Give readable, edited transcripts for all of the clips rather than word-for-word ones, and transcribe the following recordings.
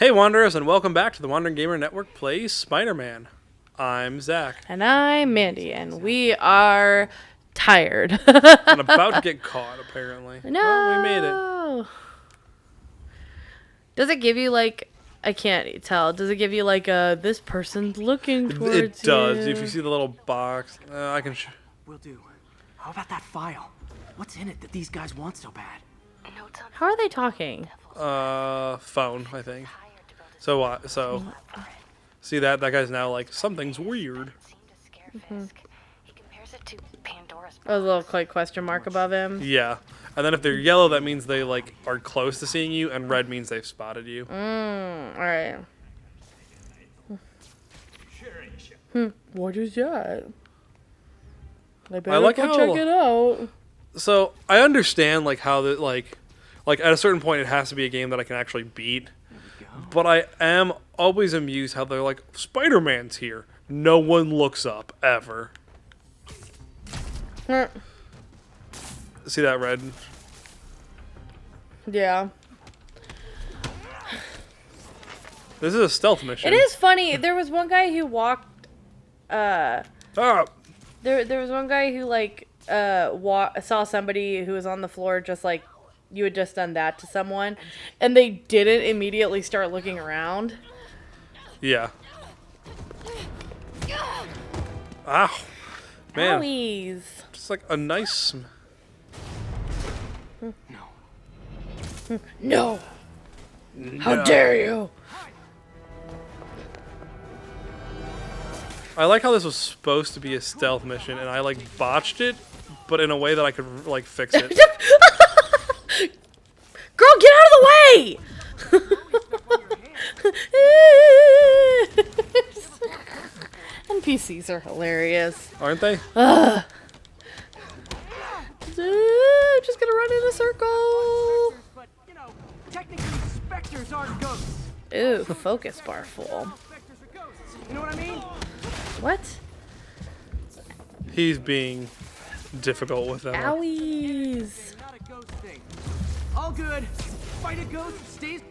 Hey Wanderers, and welcome back to the Wandering Gamer Network Plays Spider-Man. I'm Zack. And I'm Mandy, and we are tired. And about to get caught, apparently. No! Well, we made it. Does it give you, like, I can't tell, does it give you, like, this person's looking towards you? It does. If you see the little box, I can Will do. How about that file? What's in it that these guys want so bad? How are they talking? phone, I think. So what? See that? That guy's now like, something's weird. Oh, a little, like, question mark above him? Yeah. And then if they're yellow, that means they, like, are close to seeing you, and red means they've spotted you. Alright. What is that? I better like go how- check it out. So, I understand, like, how that, like, at a certain point, it has to be a game that I can actually beat. But I am always amused how they're like, Spider-Man's here. No one looks up, ever. See that, Red? Yeah. This is a stealth mission. It is funny. There was one guy who walked. Ah! There was one guy who like saw somebody who was on the floor, just like you had just done that to someone, and they didn't immediately start looking around. Yeah. Ow. Man. Owies. Just like a nice... No. How dare you? I like how this was supposed to be a stealth mission, and I like botched it, but in a way that I could like fix it. Girl, get out of the way! NPCs are hilarious. Aren't they? Just gonna run in a circle. But, technically specters aren't ghosts. Ooh, focus bar full. Specters are ghosts. You know what I mean? What? He's being difficult with them. Owies. Not a ghost thing. All good. Fight a ghost stays.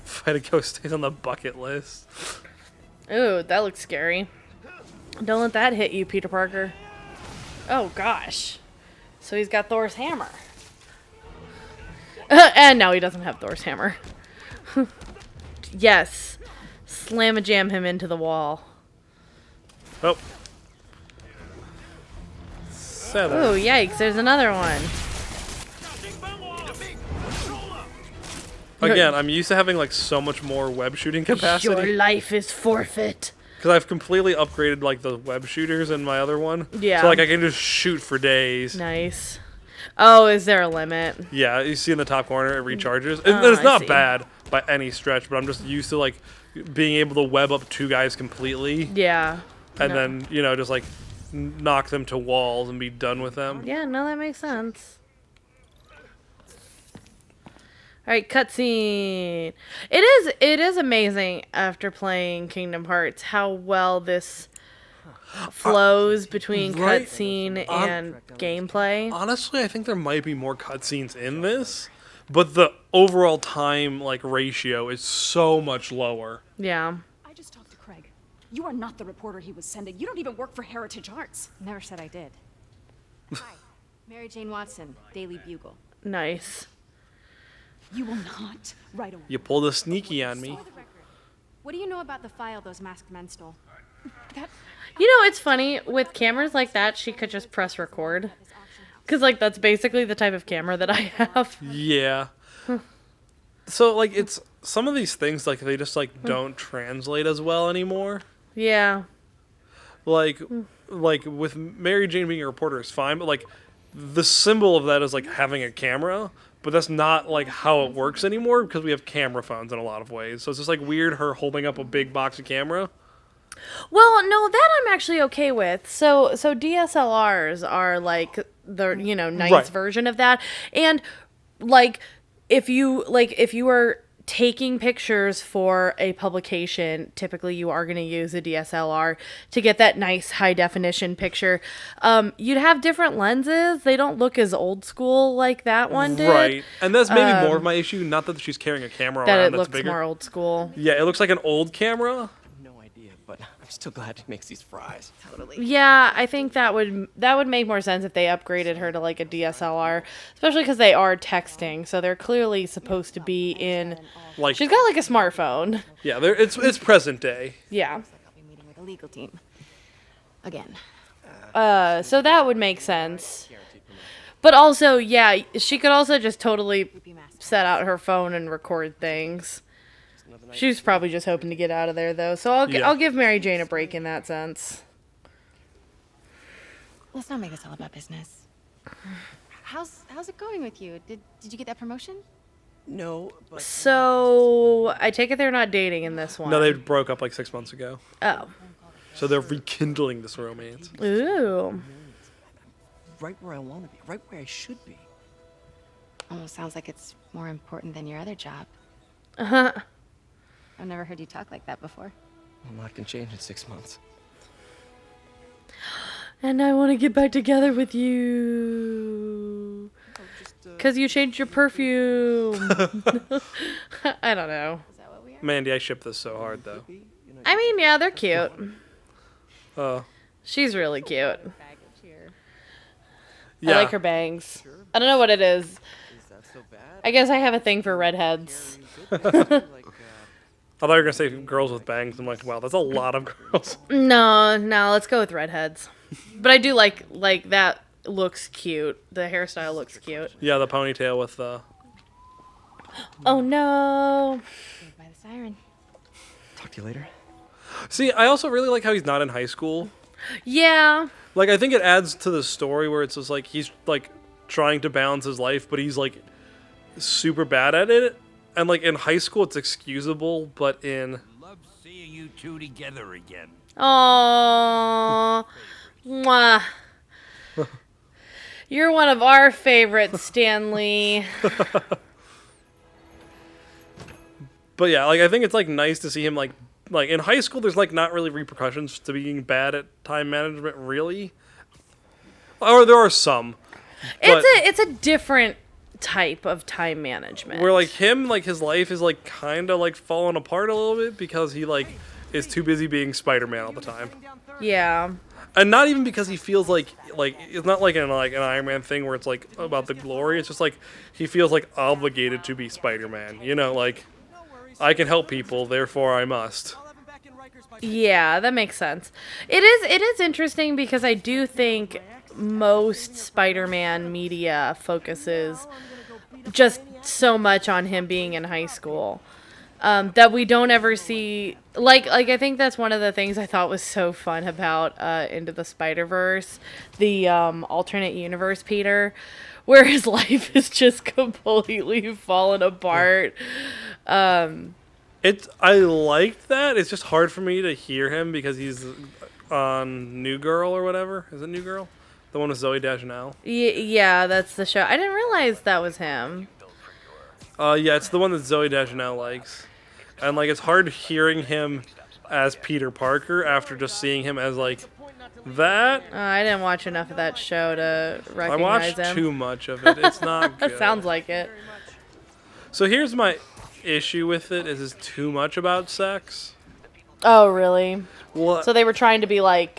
Fight a ghost stays on the bucket list. Ooh, that looks scary. Don't let that hit you, Peter Parker. Oh, gosh. So he's got Thor's hammer. And now he doesn't have Thor's hammer. Yes. Slam-a-jam him into the wall. Oh. Seven. Ooh, yikes, there's another one. Again, I'm used to having like so much more web shooting capacity. Your life is forfeit. Because I've completely upgraded like the web shooters in my other one. Yeah. So like I can just shoot for days. Nice. Oh, is there a limit? Yeah, you see in the top corner it recharges. Oh, It's I not see. bad by any stretch, but I'm just used to like being able to web up two guys completely. Yeah. And No. then, just like knock them to walls and be done with them. Yeah, no, that makes sense. Alright, cutscene. It is amazing after playing Kingdom Hearts how well this flows between right. cutscene and gameplay. Honestly, I think there might be more cutscenes in this, but the overall time like ratio is so much lower. Yeah. I just talked to Craig. You are not the reporter he was sending. You don't even work for Heritage Arts. Never said I did. Hi, Mary Jane Watson, Daily Bugle. Nice. You will not right away. You pulled a sneaky on me. For the record, what do you know about the file those masked men stole? That You know, it's funny, with cameras like that, she could just press record. Because, like, that's basically the type of camera that I have. Yeah. So like it's some of these things like they just like don't translate as well anymore. Yeah. Like with Mary Jane being a reporter is fine, but like the symbol of that is like having a camera, but that's not like how it works anymore because we have camera phones in a lot of ways. So it's just like weird her holding up a big box of camera. Well, no, that I'm actually okay with. So DSLRs are like the, nice Right. version of that. And like if you were taking pictures for a publication, typically you are going to use a DSLR to get that nice high definition picture. You'd have different lenses. They don't look as old school like that one did. Right. And that's maybe more of my issue. Not that she's carrying a camera That around it that's looks bigger. more old school. Yeah, it looks like an old camera. No idea, but I'm still glad he makes these fries. Totally. Yeah, I think that would make more sense if they upgraded her to like a DSLR, especially because they are texting, so they're clearly supposed to be in. Like, She's got like a smartphone. yeah, it's present day. Yeah. I'll be meeting with the legal team. Again. So that would make sense. But also, yeah, she could also just totally set out her phone and record things. She's probably just hoping to get out of there, though. So I'll give Mary Jane a break in that sense. Let's not make this all about business. How's it going with you? Did you get that promotion? No, but So I take it they're not dating in this one. No, they broke up like 6 months ago. Oh. So they're rekindling this romance. Ooh. right where I want to be, right where I should be. Almost sounds like it's more important than your other job. Uh-huh. I've never heard you talk like that before. A lot can change in 6 months. And I want to get back together with you. Because you changed your perfume. I don't know. Is that what we are? Mandy, I ship this so hard though. I mean, yeah, they're cute. Oh. She's really cute. Baggage here. Yeah. I like her bangs. I don't know what it is. Is that so bad? I guess I have a thing for redheads. Like, I thought you were gonna say girls with bangs. I'm like, wow, that's a lot of girls. No, let's go with redheads. But I do like that looks cute. The hairstyle looks cute. Yeah, the ponytail with Oh no. Saved by the siren. talk to you later. See, I also really like how he's not in high school. Yeah. Like, I think it adds to the story where it's just like he's like trying to balance his life, but he's like super bad at it. And like in high school, it's excusable, but in Love seeing you two together again. Aww. Mwah. You're one of our favorites, Stanley. But yeah, like I think it's like nice to see him like in high school. There's like not really repercussions to being bad at time management, really. Or there are some. But It's a different type of time management. where like him, like his life is like kind of like falling apart a little bit because he like is too busy being Spider-Man all the time, Yeah. and not even because he feels like it's not like an Iron Man thing where it's like about the glory. It's just like he feels like obligated to be Spider-Man. You know, like I can help people, therefore I must. Yeah, that makes sense. It is interesting because I do think most Spider-Man media focuses just so much on him being in high school that we don't ever see like I think that's one of the things I thought was so fun about Into the Spider-Verse, the alternate universe Peter, where his life is just completely fallen apart. I liked that. It's just hard for me to hear him because he's on New Girl or whatever. Is it New Girl? The one with Zoe Deschanel? Yeah, that's the show. I didn't realize that was him. Yeah, it's the one that Zoe Deschanel likes. And, like, it's hard hearing him as Peter Parker after just seeing him as, like, that. I didn't watch enough of that show to I recognize watched him. too much of it. It's not good. Sounds like it. So here's my issue with it, is it's too much about sex. Oh, really? What? So they were trying to be like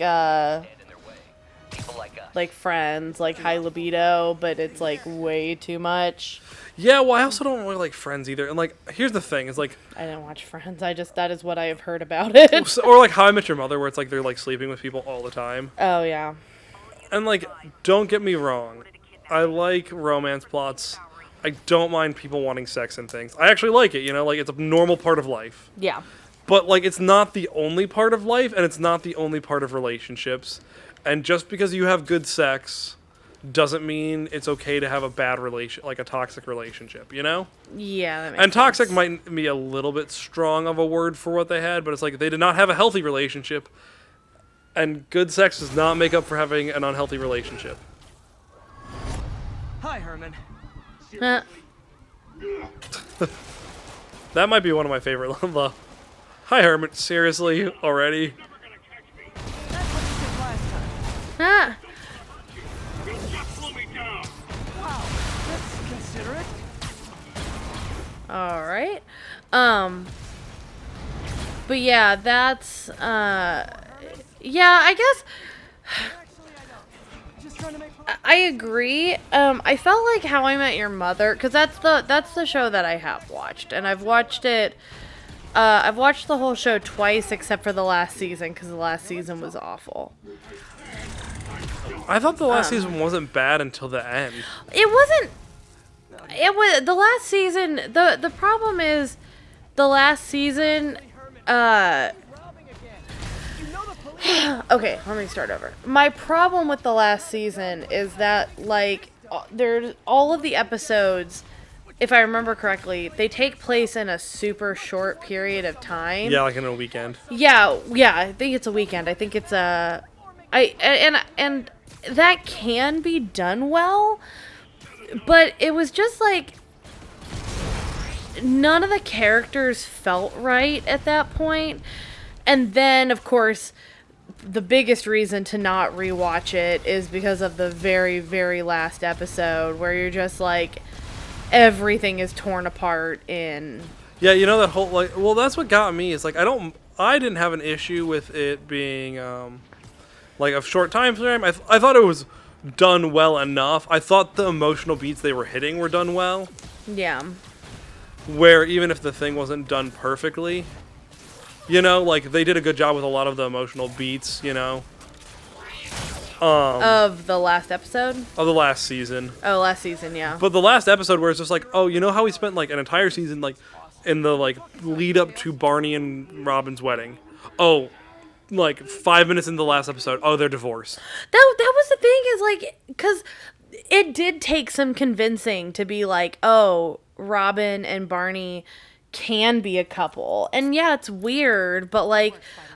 friends, like high libido, but it's like way too much. Yeah, well, I also don't really like Friends either. And, like, here's the thing, is like, I didn't watch Friends. that is what I have heard about it. or like How I Met Your Mother, where it's like they're like sleeping with people all the time. Oh, yeah. And, like, don't get me wrong, I like romance plots. I don't mind people wanting sex and things. I actually like it, you know, like, it's a normal part of life. Yeah. But, like, it's not the only part of life, and it's not the only part of relationships. And just because you have good sex doesn't mean it's okay to have a bad like a toxic relationship, you know? Yeah, that makes And toxic sense. might be a little bit strong of a word for what they had, but it's like they did not have a healthy relationship, and good sex does not make up for having an unhealthy relationship. Hi, Herman. Huh. That might be one of my favorite. Hi, Hermit. Seriously, already? Ah. All right. But yeah, that's yeah, I guess I agree. I felt like How I Met Your Mother, because that's the show that I have watched, and I've watched it. I've watched the whole show twice, except for the last season, because the last season was awful. I thought the last season wasn't bad until the end. It wasn't. It was the last season. The problem is, the last season. Okay, let me start over. My problem with the last season is that, like, there's all of the episodes, if I remember correctly, they take place in a super short period of time. Yeah, like in a weekend. Yeah, I think it's a weekend. I think it's and that can be done well, but it was just like none of the characters felt right at that point. And then, of course, the biggest reason to not rewatch it is because of the very, very last episode where you're just like, everything is torn apart in. Yeah, you know that whole like. Well, that's what got me. Is like I didn't have an issue with it being like a short time frame. I thought it was done well enough. I thought the emotional beats they were hitting were done well. Yeah. Where even if the thing wasn't done perfectly. You know, like, they did a good job with a lot of the emotional beats, you know? Of the last episode? Of the last season. Oh, last season, yeah. But the last episode where it's just like, oh, you know how we spent, like, an entire season, like, in the, like, lead up to Barney and Robin's wedding? Oh, like, 5 minutes in the last episode, oh, they're divorced. That was the thing, is, like, because it did take some convincing to be like, oh, Robin and Barney can be a couple. And yeah, it's weird, but like,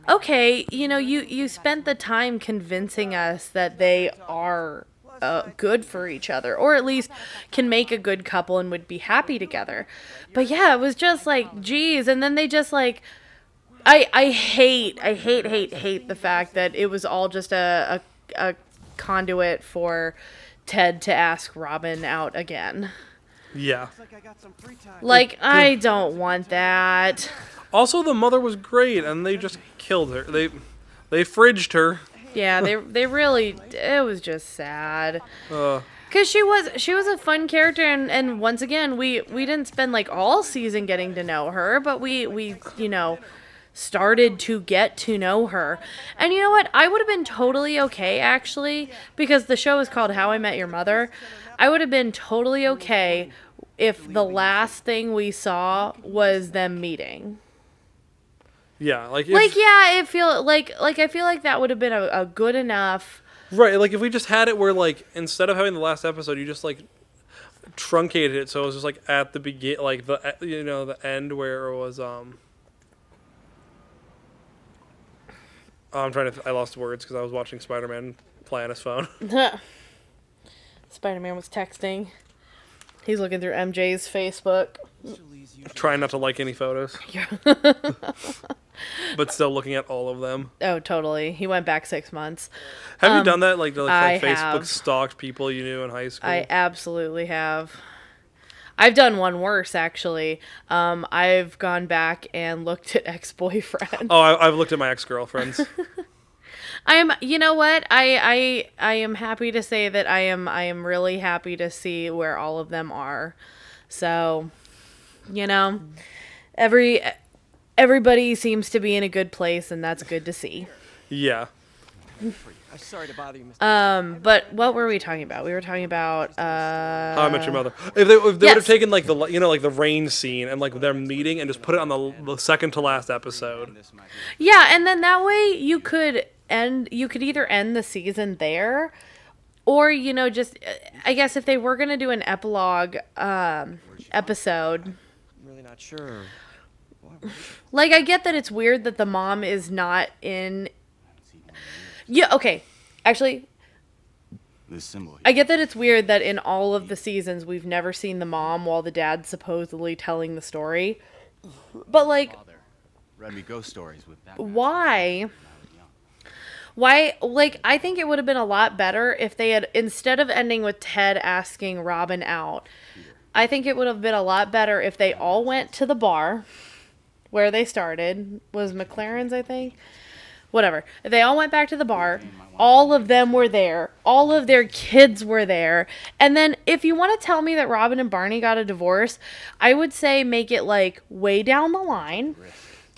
okay, you know, you spent the time convincing us that they are good for each other, or at least can make a good couple and would be happy together. But yeah, it was just like, geez. And then they just like, I hate the fact that it was all just a conduit for Ted to ask Robin out again. Yeah. Like, I don't want that. Also, the mother was great, and they just killed her. They fridged her. Yeah, they really, it was just sad. Because she was a fun character, and once again, we didn't spend, like, all season getting to know her, but we you know, started to get to know her. And you know what? I would have been totally okay, actually, because the show is called How I Met Your Mother. I would have been totally okay if the last thing we saw was them meeting. Yeah, like yeah, I feel like that would have been a good enough. Right, like if we just had it where like instead of having the last episode, you just like truncated it so it was just like at the begin, like the you know the end where it was I'm trying to. I lost words because I was watching Spider-Man play on his phone. Spider-Man was texting. He's looking through MJ's Facebook. Trying not to like any photos. Yeah. But still looking at all of them. Oh, totally. He went back 6 months. Have you done that? Like I Facebook have. stalked people you knew in high school? I absolutely have. I've done one worse, actually. I've gone back and looked at ex-boyfriends. Oh, I've looked at my ex-girlfriends. You know what? I am happy to say that I am really happy to see where all of them are. So, you know, everybody seems to be in a good place, and that's good to see. Yeah. Sorry to bother you, Mr. But what were we talking about? We were talking about How I Met Your Mother. If they would have taken like the rain scene and like their meeting and just put it on the second to last episode. Yeah, and then that way you could either end the season there, or you know, just I guess if they were gonna do an epilogue episode. I'm really not sure. Like, I get that it's weird that the mom is not in. Yeah, okay. Actually, I get that it's weird that in all of the seasons we've never seen the mom while the dad's supposedly telling the story. But like, Father read me ghost stories with that. why? Why, like, I think it would have been a lot better if they had, instead of ending with Ted asking Robin out, I think it would have been a lot better if they all went to the bar where they started. Was McLaren's, I think? Whatever. If they all went back to the bar, all of them were there. All of their kids were there. And then if you want to tell me that Robin and Barney got a divorce, I would say make it, like, way down the line.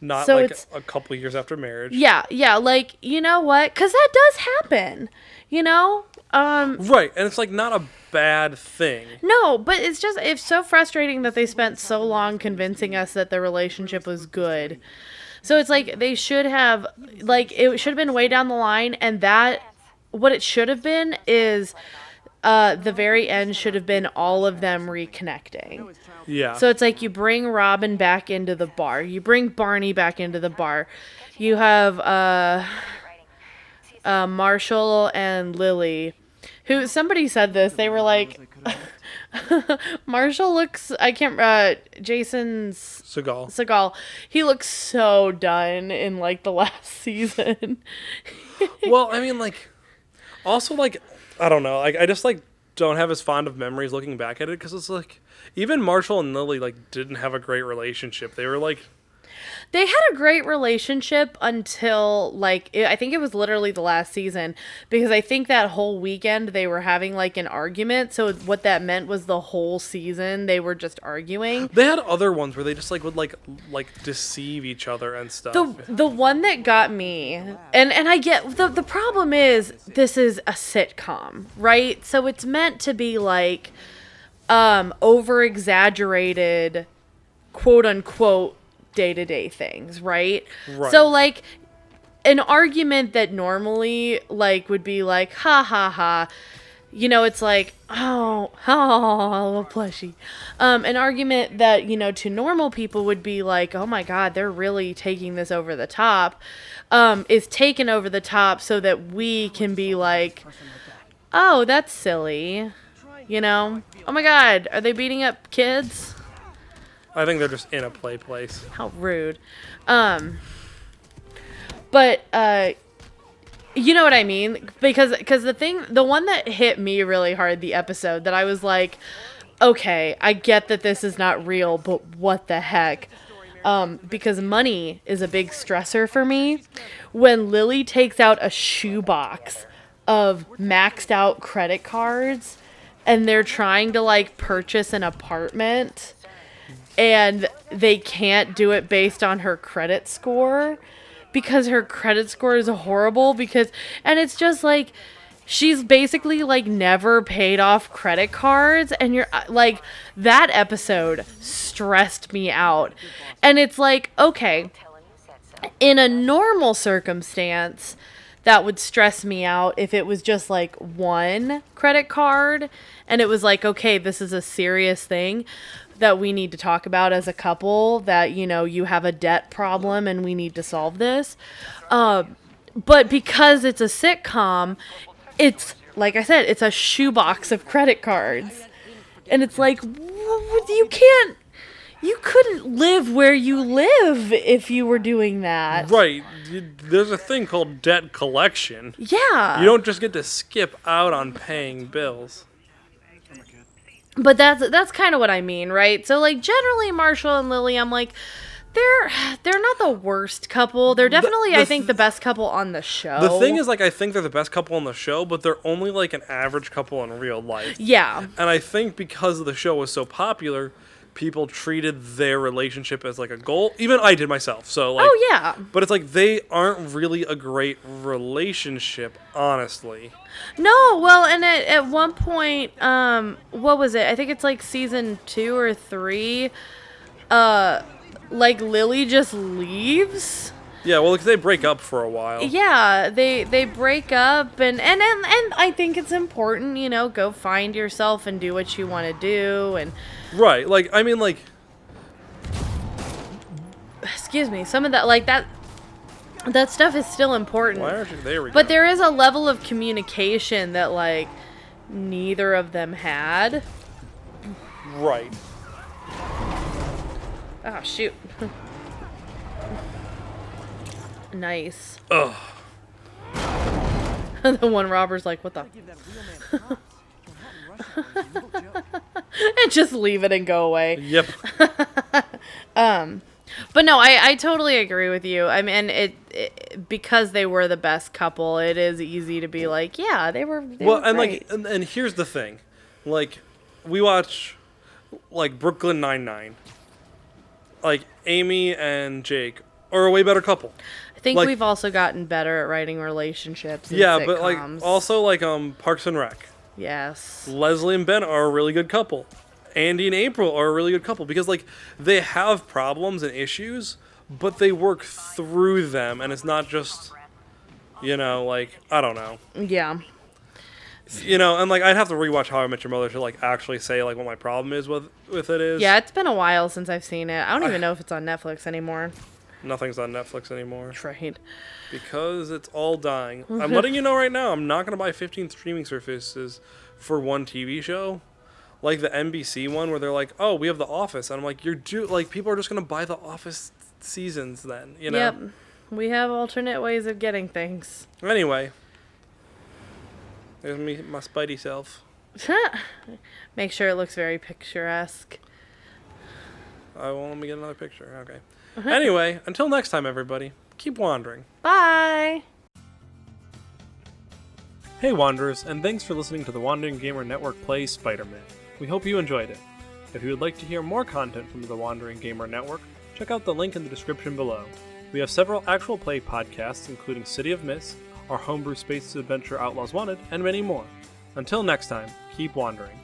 Not So like it's- a couple years after marriage. Yeah, like, you know what? Because that does happen, you know? Right, and it's like not a bad thing. No, but it's so frustrating that they spent so long convincing us that the relationship was good. So it's like they should have, like, it should have been way down the line, and that, what it should have been is the very end should have been all of them reconnecting. Yeah. So it's like you bring Robin back into the bar. You bring Barney back into the bar. You have Marshall and Lily, who, somebody said this. They were like, Marshall looks, Jason Segal. He looks so done in, like, the last season. Well, I mean, like, also, like, I don't know. Like, I just, like, don't have as fond of memories looking back at it, because it's like, even Marshall and Lily, like, didn't have a great relationship. They were, like... They had a great relationship until, like, I think it was literally the last season, because I think that whole weekend they were having, like, an argument, so what that meant was the whole season they were just arguing. They had other ones where they just, like, would, like deceive each other and stuff. The one that got me, and I get, the problem is, this is a sitcom, right? So it's meant to be, like, over-exaggerated, quote-unquote, day-to-day things, right? So, like, an argument that normally, like, would be like, ha ha ha, you know, it's like, oh, a little plushie. An argument that, you know, to normal people would be like, oh my god, they're really taking this over the top, is taken over the top so that we can be like, oh, that's silly, you know? Oh my god, are they beating up kids? I think they're just in a play place. How rude. But you know what I mean? Because the one that hit me really hard, the episode that I was like, okay, I get that this is not real, but what the heck? Because money is a big stressor for me. When Lily takes out a shoebox of maxed out credit cards and they're trying to, like, purchase an apartment, and they can't do it based on her credit score because her credit score is horrible, and it's just like, she's basically, like, never paid off credit cards, and you're like, that episode stressed me out. And it's like, okay, in a normal circumstance, that would stress me out if it was just, like, one credit card and it was like, okay, this is a serious thing that we need to talk about as a couple, that, you know, you have a debt problem and we need to solve this. But because it's a sitcom, it's, like I said, it's a shoebox of credit cards. And it's like, you couldn't live where you live if you were doing that. Right. There's a thing called debt collection. Yeah. You don't just get to skip out on paying bills. But that's kind of what I mean, right? So, like, generally Marshall and Lily, I'm like, they're not the worst couple. They're definitely, I think, the best couple on the show. The thing is, like, I think they're the best couple on the show, but they're only, like, an average couple in real life. Yeah. And I think because the show was so popular, people treated their relationship as, like, a goal. Even I did myself. So, like, oh, yeah. But it's like, they aren't really a great relationship, honestly. No, well, and at one point, what was it? I think it's, like, season 2 or 3, like, Lily just leaves. Yeah, well, because they break up for a while. Yeah, they break up, and I think it's important, you know, go find yourself and do what you want to do, and... Right, like, I mean, like... Excuse me, some of that, like, that stuff is still important. Why aren't you... There we go. But there is a level of communication that, like, neither of them had. Right. Oh, shoot. Nice. Ugh. The one robber's like, what the? And just leave it and go away. Yep. But no, I totally agree with you. I mean, it because they were the best couple, it is easy to be like, yeah, they were And great. and here's the thing, like, we watch like Brooklyn Nine-Nine. Like, Amy and Jake are a way better couple. I think like- we've also gotten better at writing relationships. In Yeah, sitcoms. but like also like Parks and Rec. Yes. Leslie and Ben are a really good couple. Andy and April are a really good couple because like they have problems and issues, but they work through them, and it's not just, like, I don't know. Yeah. And like I'd have to rewatch How I Met Your Mother to like actually say like what my problem is with it is. Yeah, it's been a while since I've seen it. I don't even know if it's on Netflix anymore. Nothing's on Netflix anymore Right. because it's all dying. I'm letting you know right now, I'm not going to buy 15 streaming services for one TV show. Like the NBC one where they're like, "Oh, we have The Office." And I'm like, people are just going to buy The Office seasons then, Yep. We have alternate ways of getting things. Anyway, there's me, my Spidey self. Make sure it looks very picturesque. Let me get another picture. Okay. Anyway, until next time, everybody, keep wandering. Bye! Hey Wanderers, and thanks for listening to the Wandering Gamer Network play Spider-Man. We hope you enjoyed it. If you would like to hear more content from the Wandering Gamer Network, check out the link in the description below. We have several actual play podcasts, including City of Mist, our homebrew space adventure Outlaws Wanted, and many more. Until next time, keep wandering.